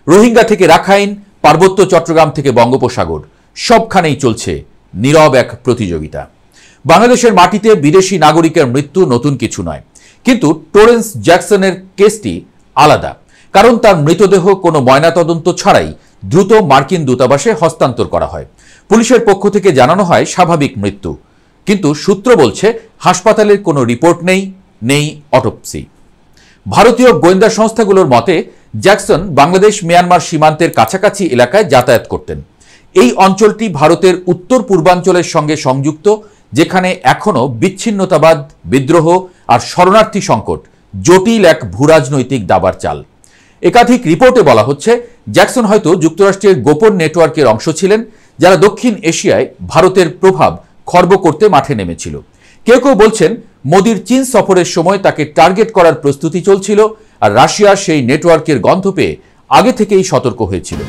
রোহিঙ্গা থেকে রাখাইন, পার্বত্য চট্টগ্রাম থেকে বঙ্গোপসাগর সবখানেই চলছে নীরব এক প্রতিযোগিতা। বাংলাদেশের মাটিতে বিদেশি নাগরিকের মৃত্যু নতুন কিছু নয়, কিন্তু টোরেন্স জ্যাকসনের কেসটি আলাদা, কারণ তার মৃতদেহ কোনো ময়নাতদন্ত ছাড়াই দ্রুত মার্কিন দূতাবাসে হস্তান্তর করা হয়। পুলিশের পক্ষ থেকে জানানো হয় স্বাভাবিক মৃত্যু, কিন্তু সূত্র বলছে হাসপাতালের কোনো রিপোর্ট নেই অটোপসি। ভারতীয় গোয়েন্দা সংস্থাগুলোর মতে জ্যাকসন বাংলাদেশ মিয়ানমার সীমান্তের কাছাকাছি এলাকায় যাতায়াত করতেন। এই অঞ্চলটি ভারতের উত্তর পূর্বাঞ্চলের সঙ্গে সংযুক্ত, যেখানে এখনও বিচ্ছিন্নতাবাদ, বিদ্রোহ আর শরণার্থী সংকট জটিল এক ভূরাজনৈতিক দাবার চাল। একাধিক রিপোর্টে বলা হচ্ছে জ্যাকসন হয়তো যুক্তরাষ্ট্রের গোপন নেটওয়ার্কের অংশ ছিলেন, যারা দক্ষিণ এশিয়ায় ভারতের প্রভাব খর্ব করতে মাঠে নেমেছিল। কেউ কেউ বলছেন মোদির চীন সফরের সময় তাকে টার্গেট করার প্রস্তুতি চলছিল, আর রাশিয়া সেই নেটওয়ার্কের গন্ধ পেয়ে আগে থেকেই সতর্ক হয়েছিল।